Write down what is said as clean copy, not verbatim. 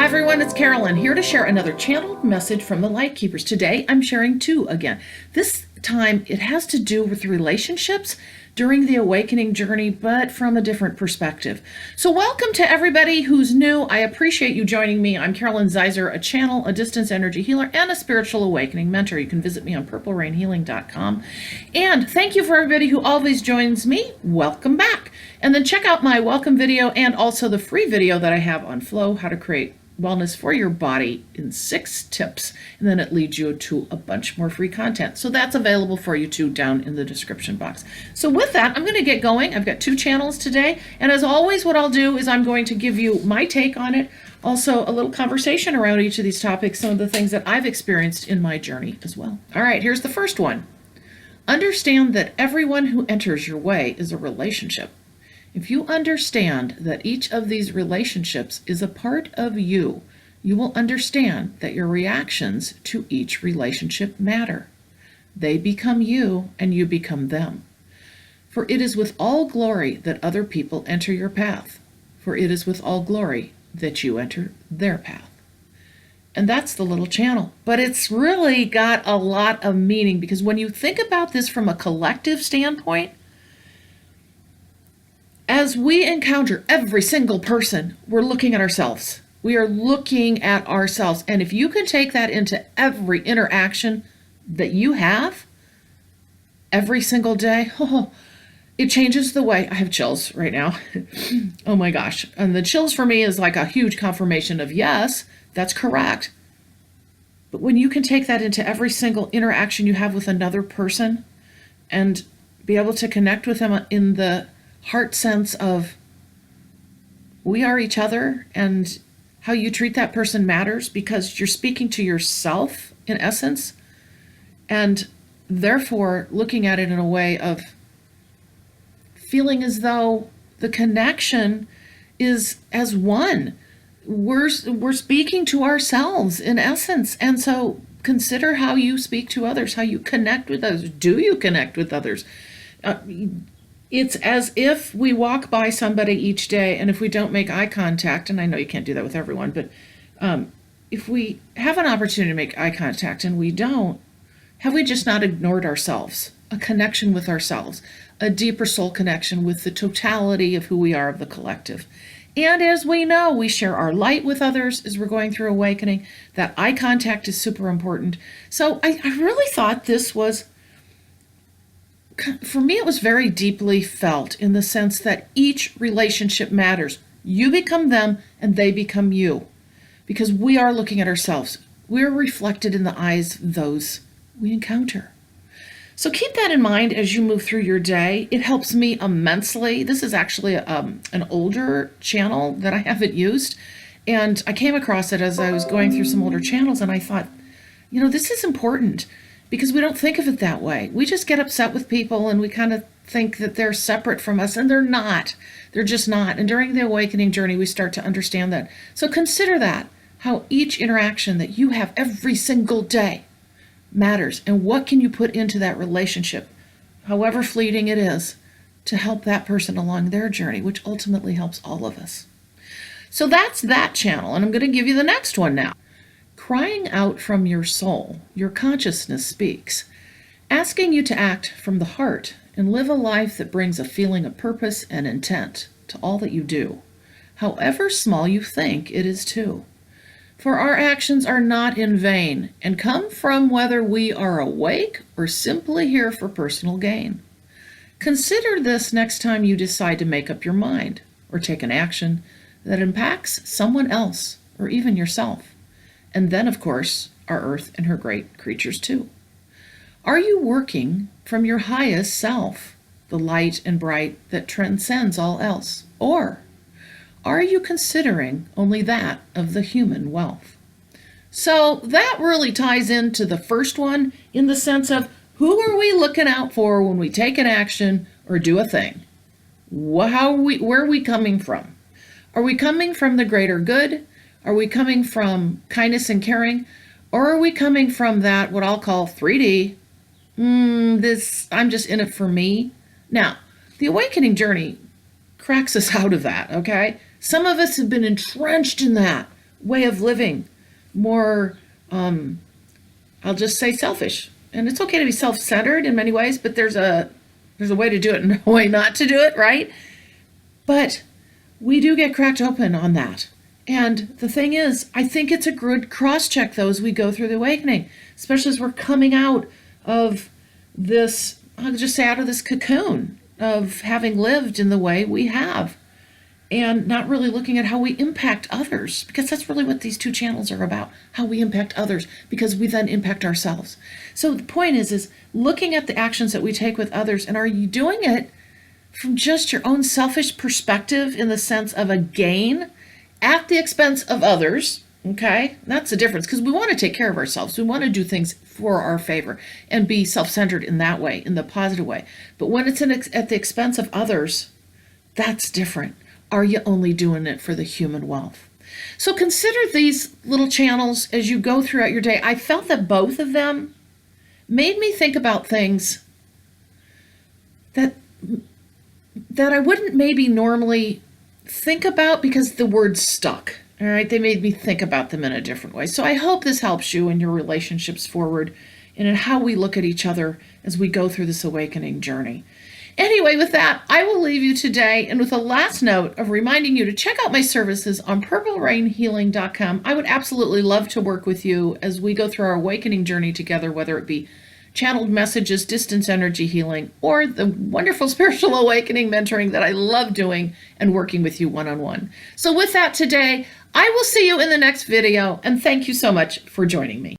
Hi everyone, it's Carolyn here to share another channeled message from the Light Keepers. Today I'm sharing two again. This time it has to do with relationships during the awakening journey, but from a different perspective. So welcome to everybody who's new. I appreciate you joining me. I'm Carolyn Zaiser, a channel, a distance energy healer, and a spiritual awakening mentor. You can visit me on purplerainhealing.com. And thank you for everybody who always joins me. Welcome back. And then check out my welcome video and also the free video that I have on flow, how to create wellness for your body in 6 tips, and then it leads you to a bunch more free content. So that's available for you too down in the description box. So with that, I'm going to get going. I've got 2 channels today, and as always, what I'll do is I'm going to give you my take on it, also a little conversation around each of these topics, some of the things that I've experienced in my journey as well. All right, here's the first one. Understand that everyone who enters your way is a relationship. If you understand that each of these relationships is a part of you, you will understand that your reactions to each relationship matter. They become you and you become them. For it is with all glory that other people enter your path. For it is with all glory that you enter their path. And that's the little channel. But it's really got a lot of meaning, because when you think about this from a collective standpoint, as we encounter every single person, we're looking at ourselves. We are looking at ourselves. And if you can take that into every interaction that you have every single day, it changes the way. I have chills right now. Oh my gosh. And the chills for me is like a huge confirmation of yes, that's correct. But when you can take that into every single interaction you have with another person and be able to connect with them in the heart sense of we are each other, and how you treat that person matters, because you're speaking to yourself in essence, and therefore looking at it in a way of feeling as though the connection is as one. We're speaking to ourselves in essence. And so consider how you speak to others, how you connect with others. Do you connect with others? It's as if we walk by somebody each day, and if we don't make eye contact, and I know you can't do that with everyone, but if we have an opportunity to make eye contact and we don't, have we just not ignored ourselves? A connection with ourselves, a deeper soul connection with the totality of who we are, of the collective. And as we know, we share our light with others as we're going through awakening. That eye contact is super important. So I really thought this was, for me, it was very deeply felt in the sense that each relationship matters. You become them and they become you, because we are looking at ourselves. We're reflected in the eyes of those we encounter. So keep that in mind as you move through your day. It helps me immensely. This is actually an older channel that I haven't used, and I came across it as I was going through some older channels, and I thought, this is important, because we don't think of it that way. We just get upset with people and we kind of think that they're separate from us, and they're not. They're just not. And during the awakening journey, we start to understand that. So consider that, how each interaction that you have every single day matters, and what can you put into that relationship, however fleeting it is, to help that person along their journey, which ultimately helps all of us. So that's that channel, and I'm going to give you the next one now. Crying out from your soul, your consciousness speaks, asking you to act from the heart and live a life that brings a feeling of purpose and intent to all that you do, however small you think it is too. For our actions are not in vain and come from whether we are awake or simply here for personal gain. Consider this next time you decide to make up your mind or take an action that impacts someone else or even yourself. And then, of course, our earth and her great creatures too. Are you working from your highest self, the light and bright that transcends all else? Or are you considering only that of the human wealth? So that really ties into the first one in the sense of, who are we looking out for when we take an action or do a thing? Where are we coming from? Are we coming from the greater good? Are we coming from kindness and caring? Or are we coming from that, what I'll call 3D, I'm just in it for me? Now, the awakening journey cracks us out of that, okay? Some of us have been entrenched in that. way of living, more, I'll just say selfish. And it's okay to be self-centered in many ways, but there's a way to do it and a way not to do it, right? But we do get cracked open on that. And the thing is, I think it's a good cross-check, though, as we go through the awakening, especially as we're coming out of this, I'll just say out of this cocoon of having lived in the way we have and not really looking at how we impact others, because that's really what these two channels are about, how we impact others, because we then impact ourselves. So the point is looking at the actions that we take with others, and are you doing it from just your own selfish perspective in the sense of a gain at the expense of others? Okay, that's the difference, because we want to take care of ourselves. We want to do things for our favor and be self-centered in that way, in the positive way. But when it's at the expense of others, that's different. Are you only doing it for the human wealth? So consider these little channels as you go throughout your day. I felt that both of them made me think about things that I wouldn't maybe normally think about because the words stuck. All right, they made me think about them in a different way. So I hope this helps you in your relationships forward and in how we look at each other as we go through this awakening journey. Anyway, with that, I will leave you today, and with a last note of reminding you to check out my services on purplerainhealing.com. I would absolutely love to work with you as we go through our awakening journey together, whether it be channeled messages, distance energy healing, or the wonderful spiritual awakening mentoring that I love doing and working with you one-on-one. So with that today, I will see you in the next video, and thank you so much for joining me.